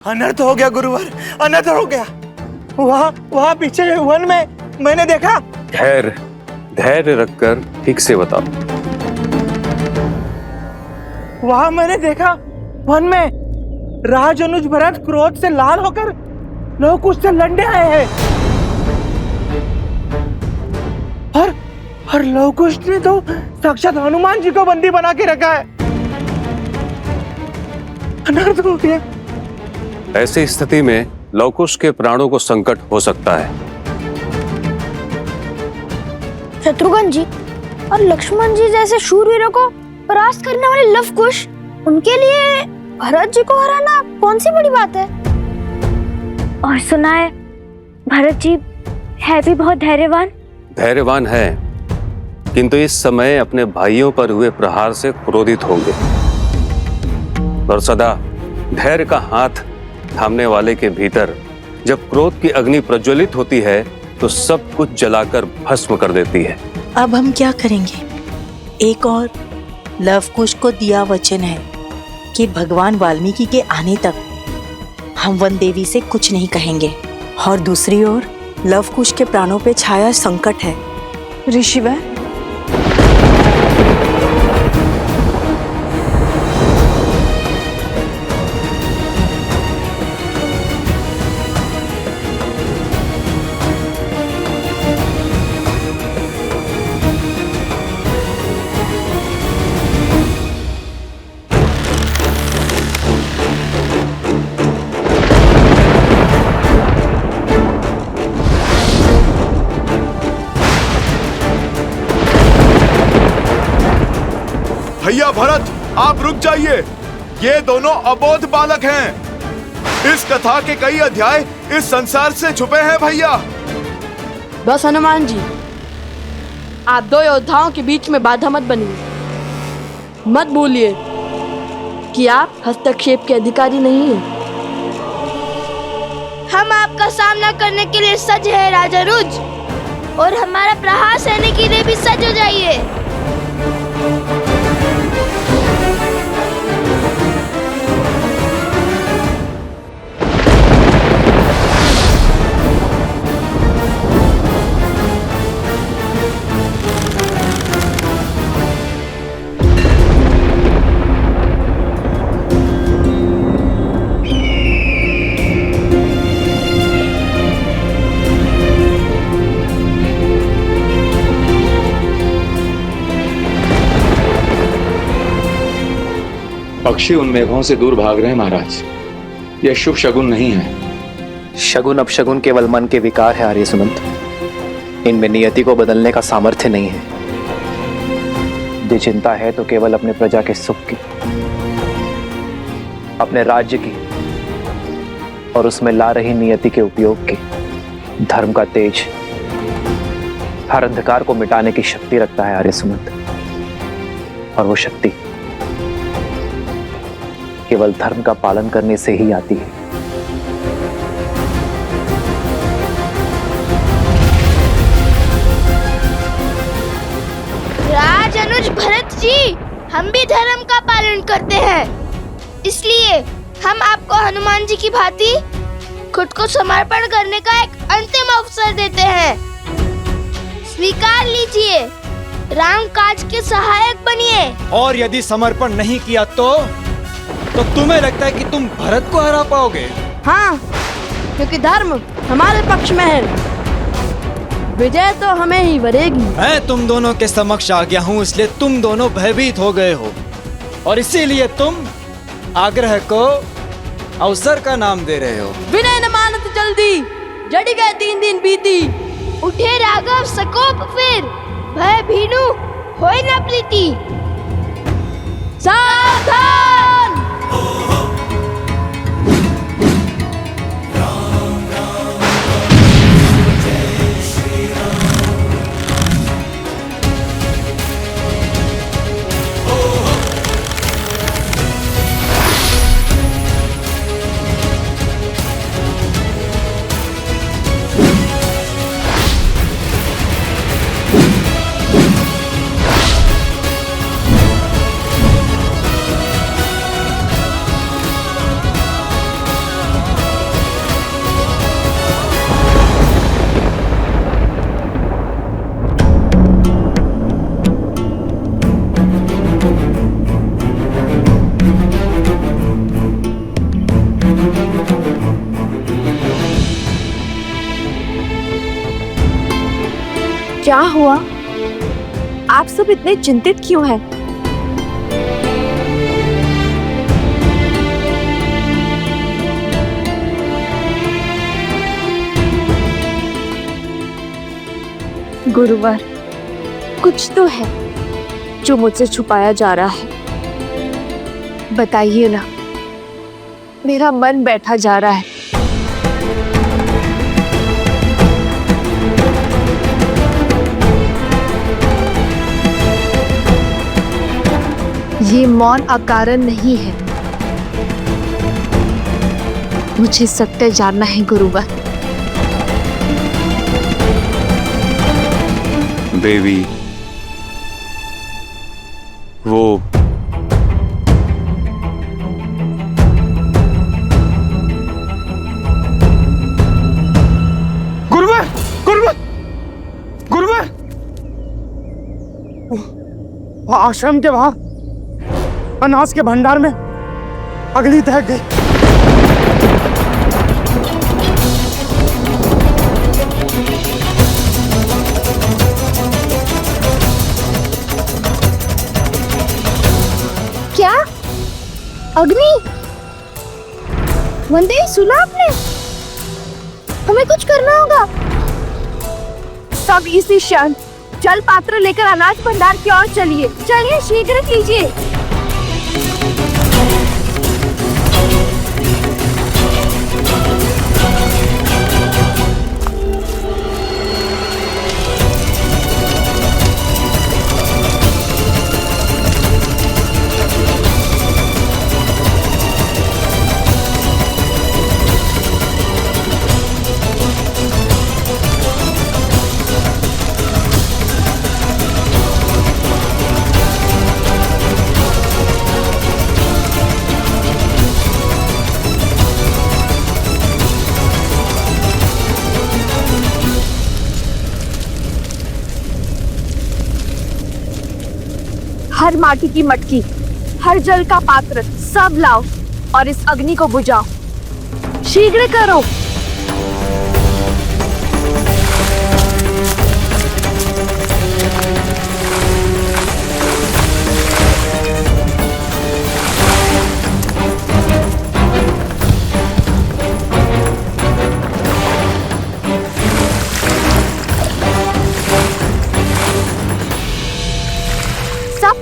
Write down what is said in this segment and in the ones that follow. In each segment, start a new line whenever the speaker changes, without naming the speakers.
अनर्थ हो गया गुरुवर, अनर्थ हो गया। वहाँ पीछे वन में मैंने देखा।
धैर्य रखकर ठीक से बताओ।
वहाँ मैंने देखा वन में राज अनुज भरत क्रोध से लाल होकर लोग उससे लड़ने आए हैं और लवकुश ने तो साक्षात हनुमान जी को बंदी बना के रखा है। अनर्थ हो गया।
ऐसी स्थिति में लवकुश के प्राणों को संकट हो सकता है।
शत्रुघ्न जी और लक्ष्मण जी जैसे शूरवीरों को परास्त करने वाले लवकुश, उनके लिए भरत जी को हराना कौन सी बड़ी बात है।
और सुना है भरत जी है भी बहुत
धैर्यवान है, किंतु इस समय अपने भाइयों पर हुए प्रहार से क्रोधित होंगे और सदा धैर्य का हाथ थामने वाले के भीतर जब क्रोध की अग्नि प्रज्वलित होती है तो सब कुछ जलाकर भस्म कर देती है।
अब हम क्या करेंगे? एक और लवकुश को दिया वचन है कि भगवान वाल्मीकि के आने तक हम वन देवी से कुछ नहीं कहेंगे, और दूसरी ओर लवकुश के प्राणों पे छाया संकट है।
ऋषिवर,
भैया भरत, आप रुक जाइए। ये दोनों अबोध बालक हैं। इस कथा के कई अध्याय इस संसार से छुपे हैं भैया।
बस हनुमान जी, आप दो योद्धाओं के बीच में बाधा मत बनिए। मत भूलिए कि आप हस्तक्षेप के अधिकारी नहीं हैं।
हम आपका सामना करने के लिए सज है राजा रुज, और हमारा प्रहार सहने के लिए भी सज हो जाइए।
पक्षी उन मेघों से दूर भाग रहे हैं महाराज। यह शुभ शगुन नहीं है।
शगुन अपशगुन केवल मन के विकार है आर्य सुमंत। इनमें नियति को बदलने का सामर्थ्य नहीं है। यदि चिंता है तो केवल अपने प्रजा के सुख की, अपने राज्य की और उसमें ला रही नियति के उपयोग की। धर्म का तेज हर अंधकार को मिटाने की शक्ति रखता है आर्य सुमंत, और वो शक्ति केवल धर्म का पालन करने से ही आती है।
राज अनुज भरत जी, हम भी धर्म का पालन करते हैं, इसलिए हम आपको हनुमान जी की भांति खुद को समर्पण करने का एक अंतिम अवसर देते हैं। स्वीकार लीजिए, राम काज के सहायक बनिए।
और यदि समर्पण नहीं किया तो तुम्हें लगता है कि तुम भरत को हरा पाओगे?
हाँ, क्योंकि धर्म हमारे पक्ष में है। विजय तो हमें ही वरेगी।
मैं तुम दोनों के समक्ष आ गया हूँ, इसलिए तुम दोनों भयभीत हो गए हो, और इसीलिए तुम आग्रह को अवसर का नाम दे रहे हो।
विनय न मानत जल्दी, जड़ी गए 3 दिन बीती।
उठे राघव सकोप फिर, भय भीनु होय न प्रीति।
सावधान!
क्या हुआ? आप सब इतने चिंतित क्यों हैं? गुरुवर, कुछ तो है जो मुझसे छुपाया जा रहा है। बताइए ना, मेरा मन बैठा जा रहा है। ये मौन अकारण नहीं है। मुझे सत्य जानना है गुरुवर।
देवी, वो
गुरुवर, गुरुवर, गुरुवर, आश्रम के बाहर अनाज के भंडार में अग्नि दहक गई।
क्या? अग्नि? वंदे, सुना आपने? हमें कुछ करना होगा।
सब इसी क्षण जल पात्र लेकर अनाज भंडार की ओर चलिए। चलिए, शीघ्र कीजिए। हर माटी की मटकी, हर जल का पात्र सब लाओ और इस अग्नि को बुझाओ। शीघ्र करो।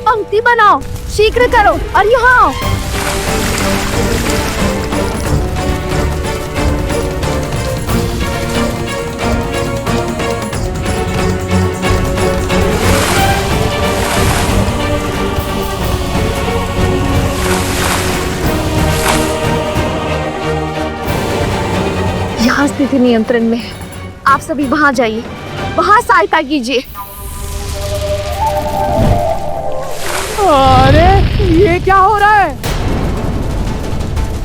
पंक्ति बनाओ, शीघ्र करो और यहाँ आओ। यहाँ स्थिति नियंत्रण में है। आप सभी वहां जाइए, वहां सहायता कीजिए।
अरे, ये क्या हो रहा है?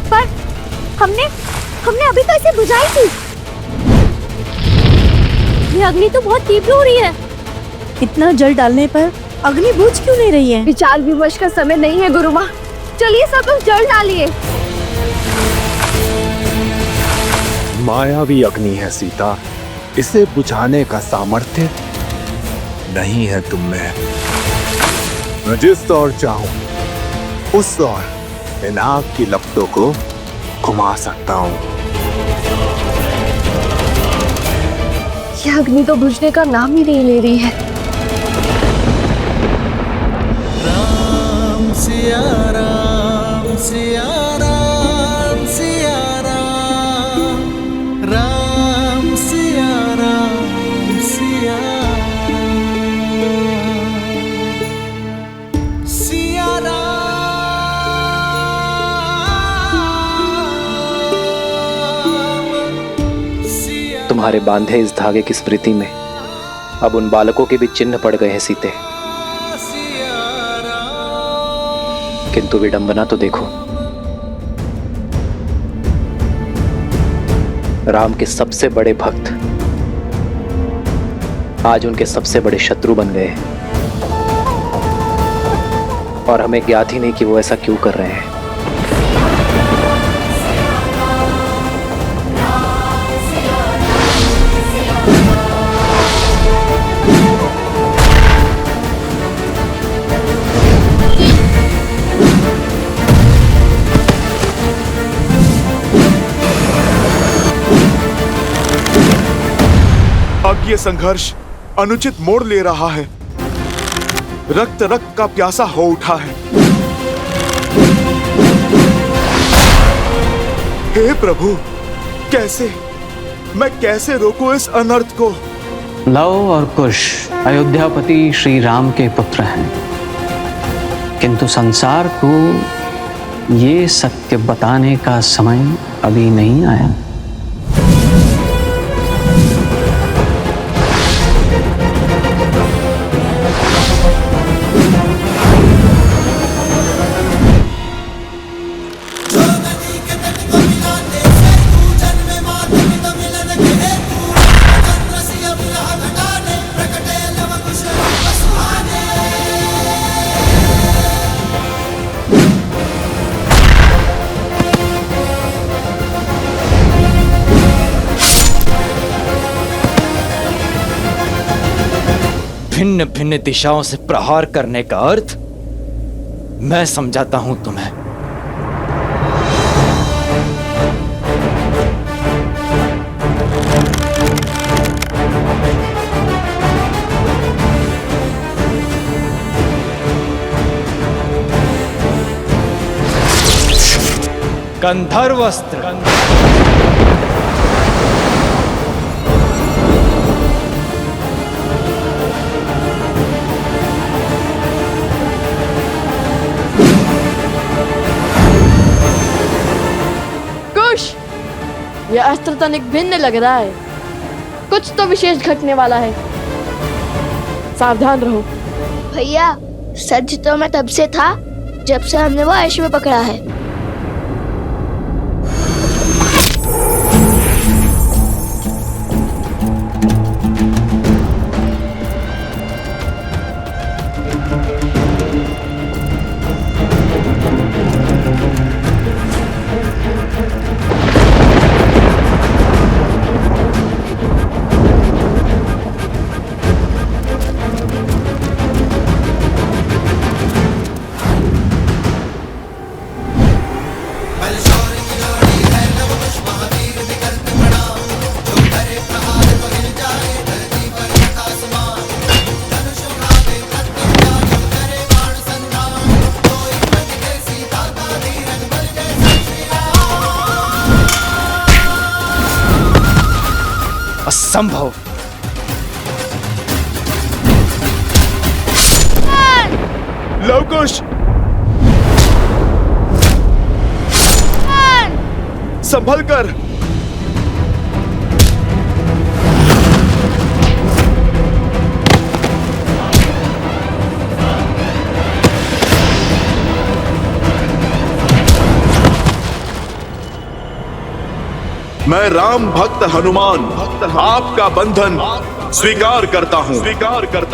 पर हमने अभी तो इसे बुझाई थी। ये अग्नि तो बहुत तीव्र हो रही है।
इतना जल डालने पर अग्नि बुझ क्यों नहीं रही है?
विचार विमर्श का समय नहीं है गुरु माँ। चलिए सब लोग जल डालिए।
मायावी अग्नि है सीता, इसे बुझाने का सामर्थ्य नहीं है तुम में। मैं जिस ओर चाहूं उस ओर इन आग की लपटों को घुमा सकता हूं।
यह अग्नि तो बुझने का नाम ही नहीं ले रही है।
राम सिया राम सिया राम सिया राम, राम सिया राम सिया
तुम्हारे बांधे इस धागे की स्मृति में अब उन बालकों के भी चिन्ह पड़ गए हैं सीते। किंतु विडंबना तो देखो, राम के सबसे बड़े भक्त आज उनके सबसे बड़े शत्रु बन गए हैं। और हमें ज्ञात ही नहीं कि वो ऐसा क्यों कर रहे हैं।
ये संघर्ष अनुचित मोड़ ले रहा है। रक्त रक्त का प्यासा हो उठा है। हे प्रभु, मैं कैसे रोकूं इस अनर्थ को?
लव और कुश अयोध्यापति श्री राम के पुत्र हैं, किंतु संसार को ये सत्य बताने का समय अभी नहीं आया।
भिन्न भिन्न दिशाओं से प्रहार करने का अर्थ मैं समझाता हूं तुम्हें। गंधर्व अस्त्र।
यह अस्त्र तनिक भिन्न लग रहा है, कुछ तो विशेष घटने वाला है, सावधान रहो।
भैया, सच तो मैं तब से था जब से हमने वो अश्व पकड़ा है।
असंभव।
लवकुश, संभल कर। मैं राम भक्त हनुमान आपका बंधन स्वीकार करता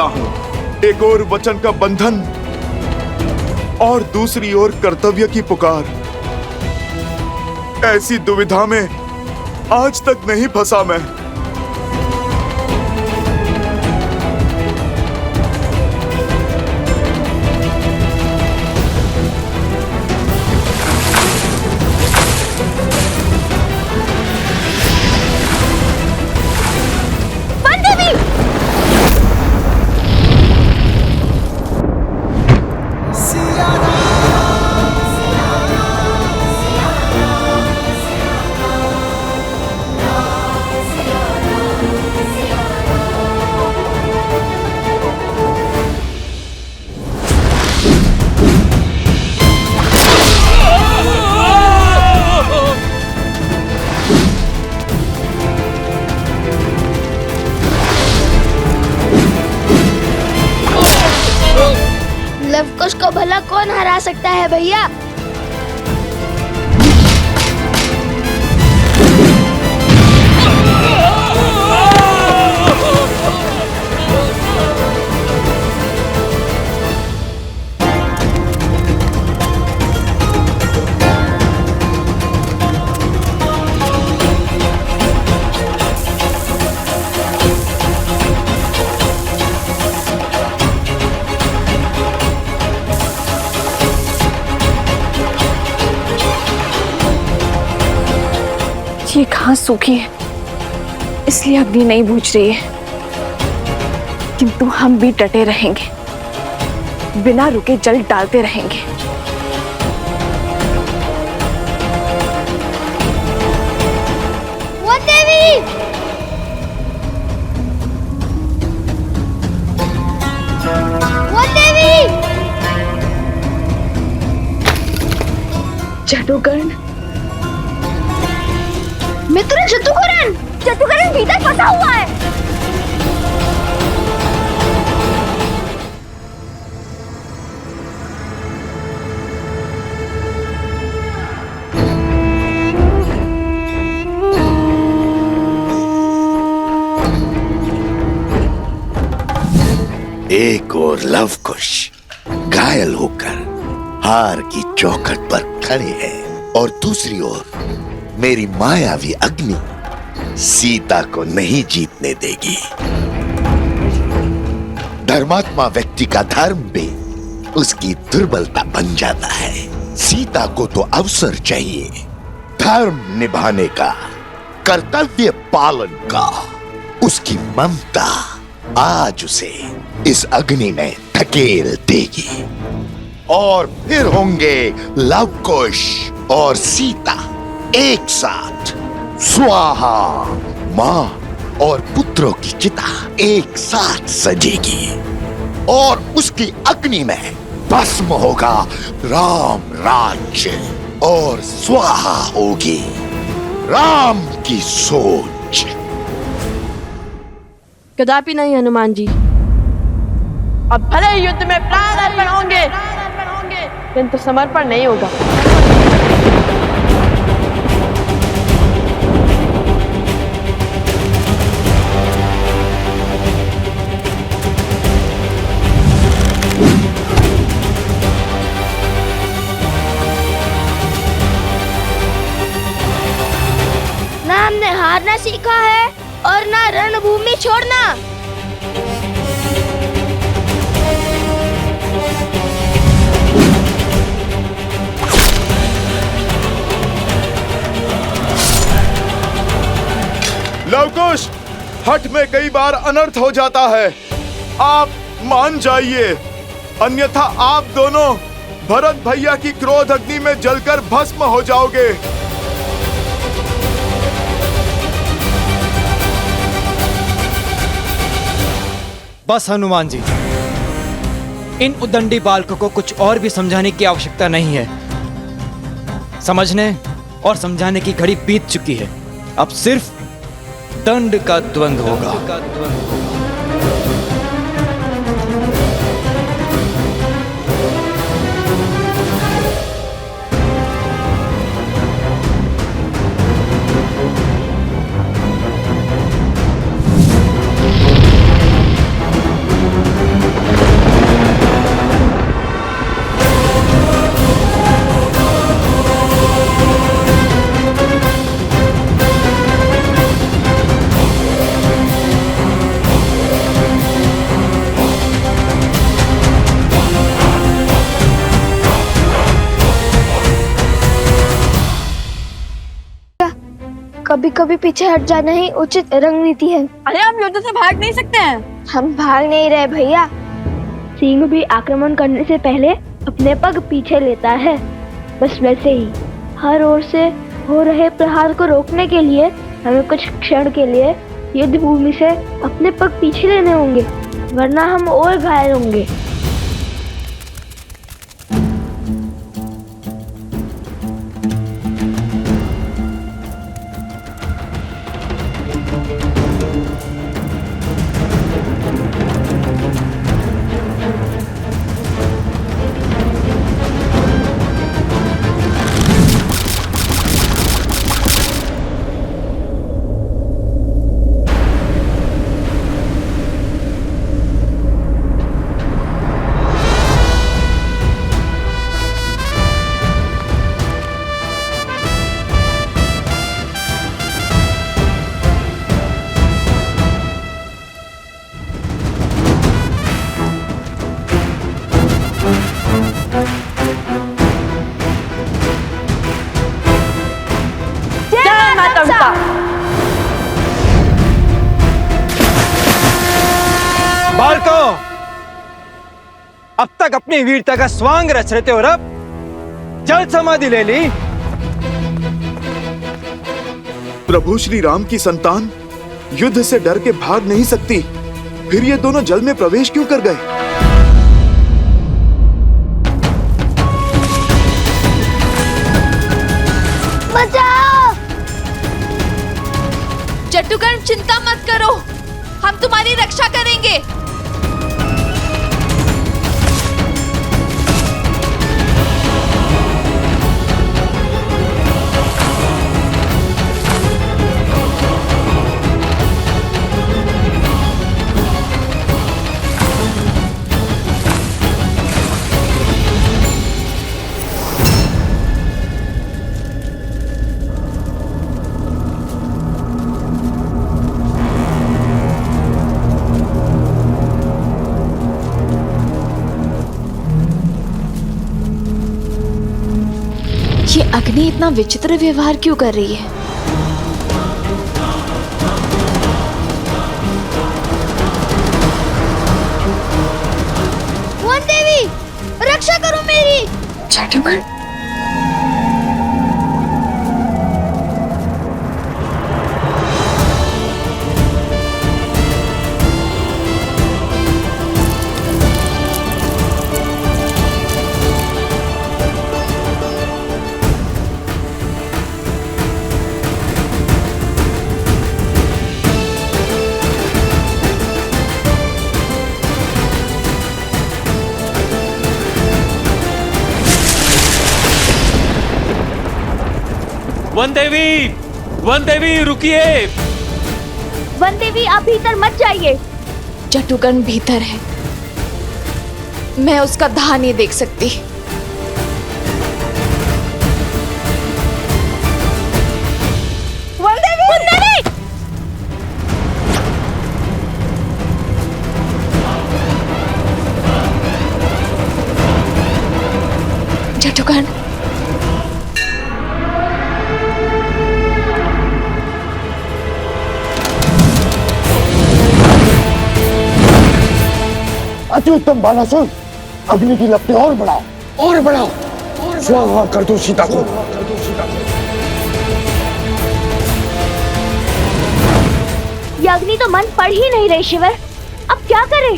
हूं। एक ओर वचन का बंधन और दूसरी ओर कर्तव्य की पुकार। ऐसी दुविधा में आज तक नहीं फंसा मैं।
लवकुश को भला कौन हरा सकता है भैया?
ये घास सूखी है, इसलिए अग्नि नहीं बुझ रही है। किंतु हम भी डटे रहेंगे, बिना रुके जल डालते रहेंगे।
वन देवी! वन देवी!
जादूगर्ण,
मित्र जतुकरण! जतुकरण भीतर फंसा हुआ है।
एक और लव कुश घायल होकर हार की चौखट पर खड़े हैं और दूसरी ओर मेरी मायावी अग्नि सीता को नहीं जीतने देगी। धर्मात्मा व्यक्ति का धर्म भी उसकी दुर्बलता बन जाता है। सीता को तो अवसर चाहिए, धर्म निभाने का, कर्तव्य पालन का। उसकी ममता आज उसे इस अग्नि में धकेल देगी और फिर होंगे लव कुश और सीता एक साथ। स्वाहा, मां और पुत्रों की चिता एक साथ सजेगी और उसकी अग्नि में भस्म होगा राम राज्य और स्वाहा होगी राम की सोच।
कदापि नहीं हनुमान जी। अब भले ही युद्ध में प्राण अर्पण होंगे, किंतु समर्पण नहीं होगा।
ना हमने हारना सीखा है और ना रणभूमि छोड़ना।
लवकुश, हठ में कई बार अनर्थ हो जाता है, आप मान जाइए, अन्यथा आप दोनों भरत भैया की क्रोध अग्नि में जलकर भस्म हो जाओगे।
बस हनुमान जी, इन उद्दंडी बालकों को कुछ और भी समझाने की आवश्यकता नहीं है। समझने और समझाने की घड़ी बीत चुकी है। अब सिर्फ दंड का द्वंद्व होगा।
कभी कभी पीछे हट जाना ही उचित रणनीति है।
अरे हम युद्ध से भाग नहीं सकते हैं।
हम भाग नहीं रहे भैया। सिंह भी आक्रमण करने से पहले अपने पग पीछे लेता है। बस वैसे ही हर ओर से हो रहे प्रहार को रोकने के लिए हमें कुछ क्षण के लिए युद्ध भूमि से अपने पग पीछे लेने होंगे, वरना हम और घायल होंगे।
बालको, अब तक अपनी वीरता का स्वांग रच रहे थे और अब जल समाधि ले ली।
प्रभु श्री राम की संतान युद्ध से डर के भाग नहीं सकती, फिर ये दोनों जल में प्रवेश क्यों कर गए?
बचाओ!
जट्टुकर्ण, चिंता मत करो, हम तुम्हारी रक्षा करेंगे। ये अग्नि इतना विचित्र व्यवहार क्यों कर रही है?
वन देवी, रक्षा करो मेरी।
जट्टुकर्ण,
वन देवी रुकिए।
वन देवी, आप भीतर मत जाइए।
जट्टुकर्ण भीतर है, मैं उसका दाह नहीं देख सकती।
वन देवी! वन देवी!
जट्टुकर्ण,
अति उत्तम बालासुर, अग्नि की लपटें और बढ़ाओ, और बढ़ाओ, स्वाहा कर दो सीता को।
ये अग्नि तो मन पढ़ ही नहीं रही शिवर, अब क्या करें?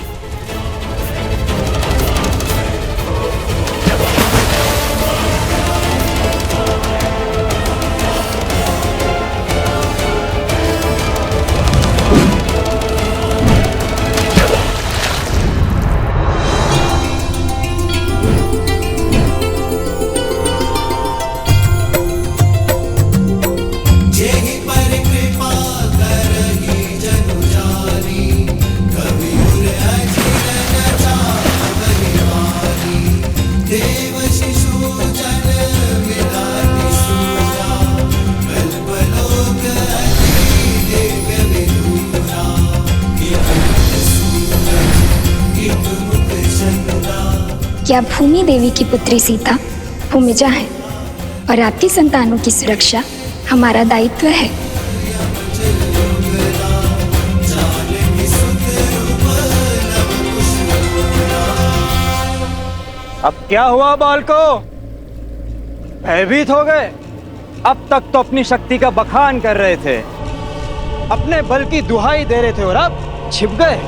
क्या भूमि देवी की पुत्री सीता भूमिजा है और आपकी संतानों की सुरक्षा हमारा दायित्व है।
अब क्या हुआ बालको? भयभीत हो गए? अब तक तो अपनी शक्ति का बखान कर रहे थे, अपने बल की दुहाई दे रहे थे और अब छिप गए।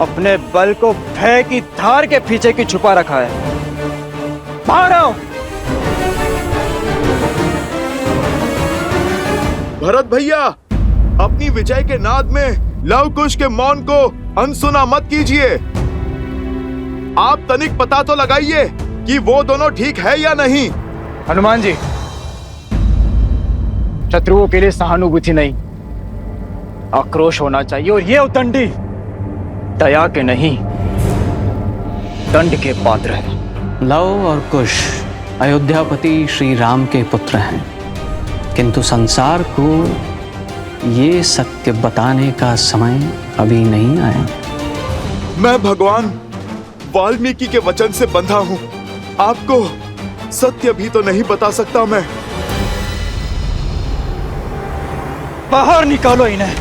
अपने बल को भय की धार के पीछे की छुपा रखा है। बाहर आओ।
भरत भैया, अपनी विजय के नाद में लव कुश के मौन को अनसुना मत कीजिए। आप तनिक पता तो लगाइए कि वो दोनों ठीक है या नहीं।
हनुमान जी, शत्रुओं के लिए सहानुभूति नहीं, आक्रोश होना चाहिए। और ये उदंडी दया के नहीं, दंड के पात्र है।
लव और कुश अयोध्यापति श्री राम के पुत्र हैं, किंतु संसार को ये सत्य बताने का समय अभी नहीं आया।
मैं भगवान वाल्मीकि के वचन से बंधा हूं, आपको सत्य भी तो नहीं बता सकता मैं।
बाहर निकालो इन्हें।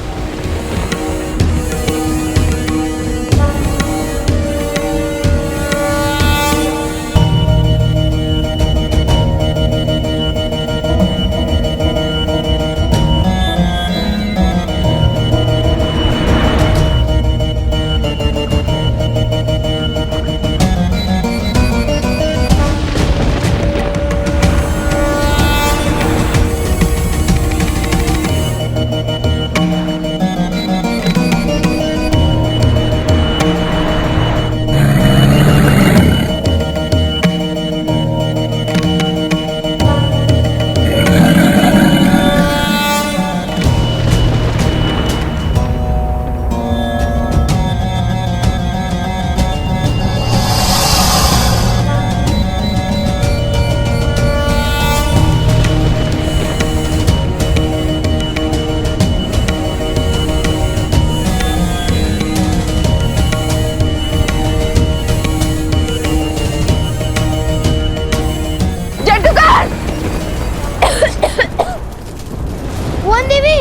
देवी,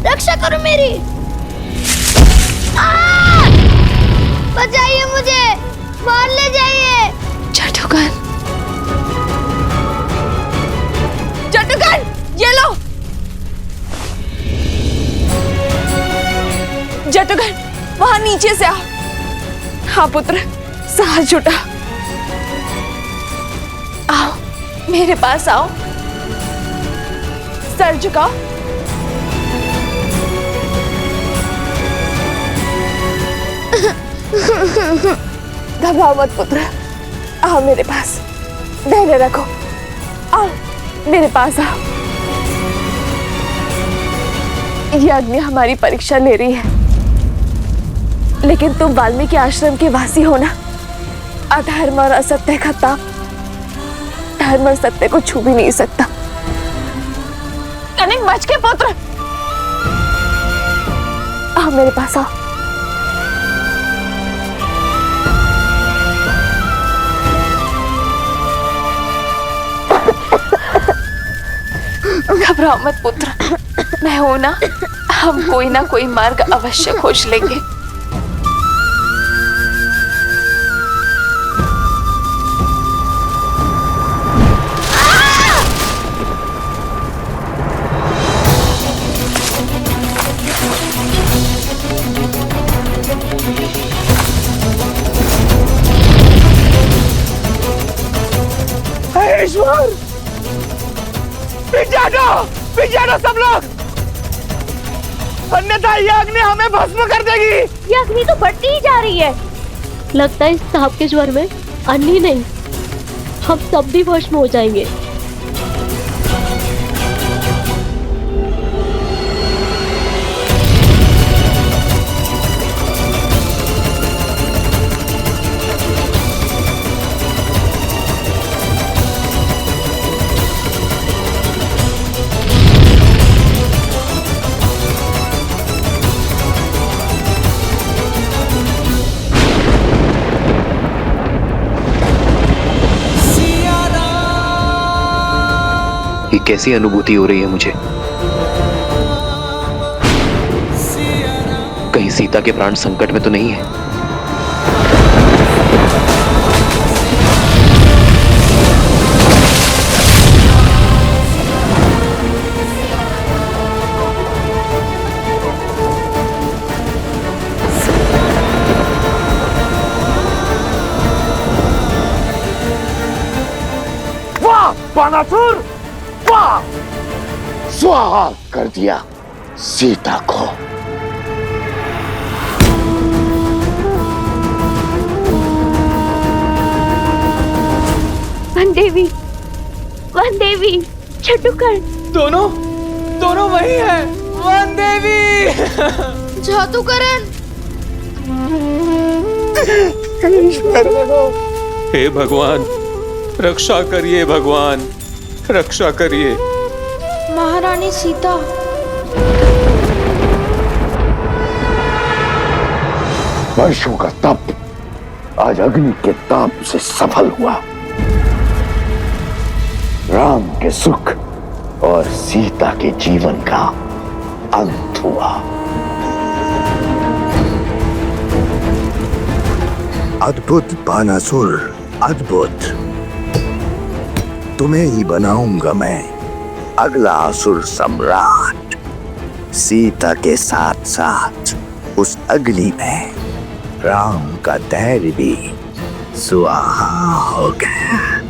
रक्षा करो मेरी। बचाइए मुझे, मार ले जाइए।
जादूगर, जादूगर, ये लो। जादूगर, वहां नीचे से आओ। हाँ पुत्र, साहस जुटा। आओ, मेरे पास आओ। सर झुकाओ। घबराओ मत पुत्र, आओ मेरे पास, धैर्य रखो। आओ मेरे पास आओ। ये अग्नि हमारी परीक्षा ले रही है, लेकिन तुम वाल्मीकि आश्रम के वासी हो ना। अधर्म और असत्य का ताप धर्म और सत्य को छू भी नहीं सकता। कनिक बच के पुत्र, आओ मेरे पास आओ। घबराओ मत पुत्र, मैं हूं ना। हम कोई ना कोई मार्ग अवश्य खोज लेंगे।
ईश्वर, पीछे हटो सब लोग, अन्यथा ये अग्नि हमें भस्म कर देगी।
ये अग्नि तो बढ़ती ही जा रही है। लगता है इस ताप के ज्वर में अन्नी नहीं, हम सब भी भस्म हो जाएंगे।
ये कैसी अनुभूति हो रही है मुझे? कहीं सीता के प्राण संकट में तो नहीं है?
वाह बानासुर, वाह! स्वाहा कर दिया सीता को।
वन देवी, छटुकर,
दोनों वही है। वन देवी,
जादूकरण।
हे भगवान, रक्षा करिए भगवान, रक्षा करिए।
महारानी सीता,
वर्षों का तप आज अग्नि के ताप से सफल हुआ। राम के सुख और सीता के जीवन का अंत हुआ।
अद्भुत बानासुर, अद्भुत। तुम्हें ही बनाऊंगा मैं अगला असुर सम्राट। सीता के साथ साथ उस अग्नि में राम का धैर्य भी सुहा हो गया।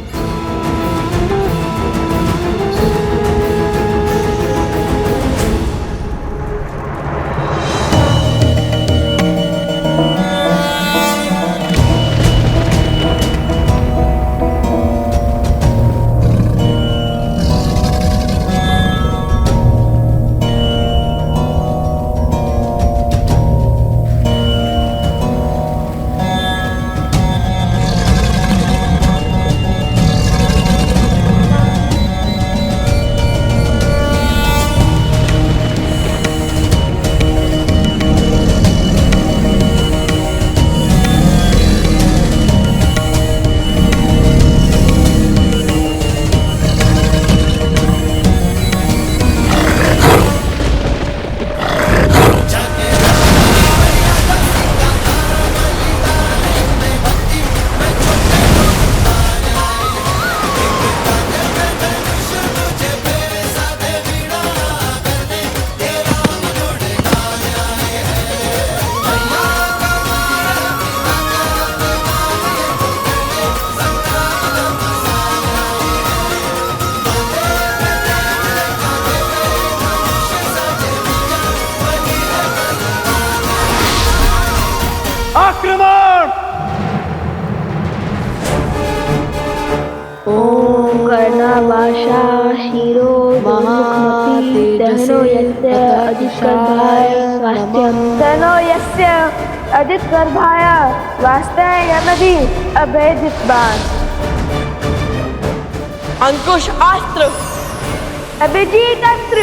आक्रमण!
ओम कर्णाभाषा शिरो मुखमती दहनो यस्य अधिकर्भाय स्वास्थ्यं दहनो यस्य अधिकर्भाय स्वास्थ्यमदि अभेदित बाण
अंकुश अस्त्र
अभिजीत अस्त्र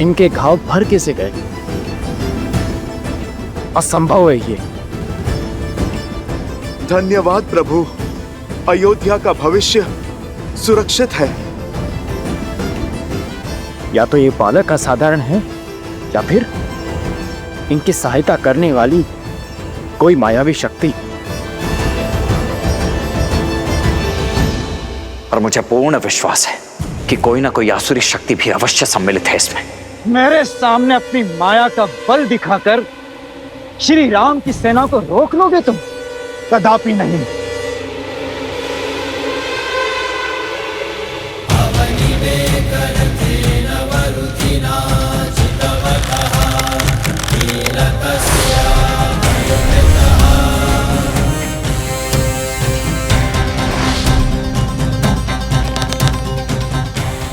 इनके घाव भर कैसे गए? असंभव है ये।
धन्यवाद प्रभु, अयोध्या का भविष्य सुरक्षित है।
या तो ये बालक असाधारण है या फिर इनकी सहायता करने वाली कोई मायावी शक्ति।
और मुझे पूर्ण विश्वास है कि कोई ना कोई आसुरी शक्ति भी अवश्य सम्मिलित है इसमें।
मेरे सामने अपनी माया का बल दिखाकर श्री राम की सेना को रोक लोगे तुम? कदापि नहीं।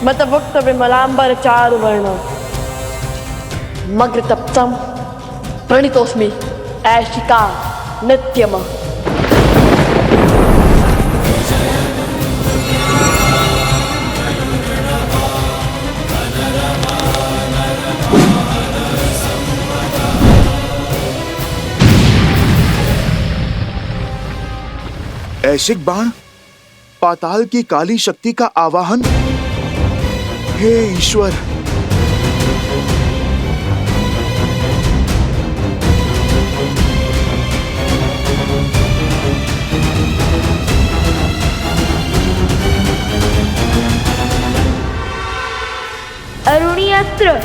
मतभुक्त विमलांबर चारु वर्ण मग्र तप्तम प्रणितोस्मि ऐशिका नित्यम।
ऐशिक बाण, पाताल की काली शक्ति का आवाहन। हे ईश्वर,
अरुणी अस्त्र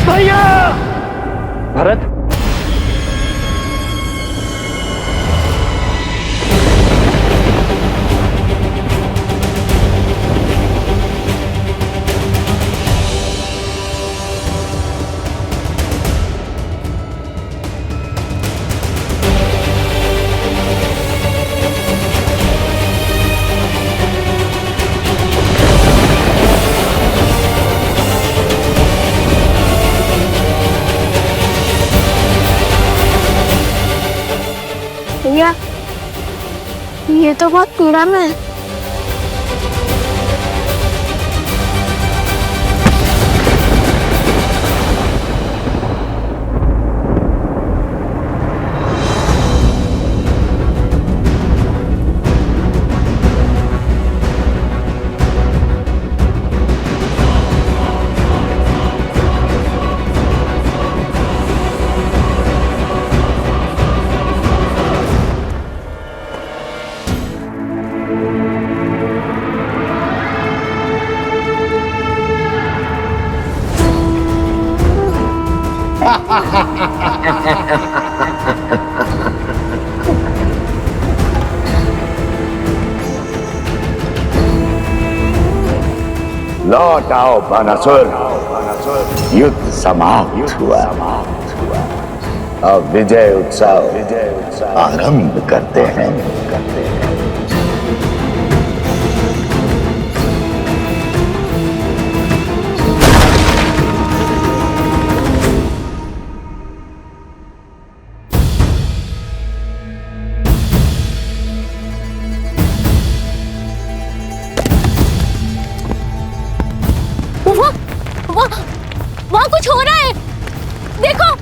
भैया!
भरत,
भैया, ये तो बहुत पीड़ा में है।
लौट आओ बानासुर, युद्ध समाप्त हुआ। अब विजय उत्सव आरंभ करते हैं।
वहाँ कुछ हो रहा है, देखो।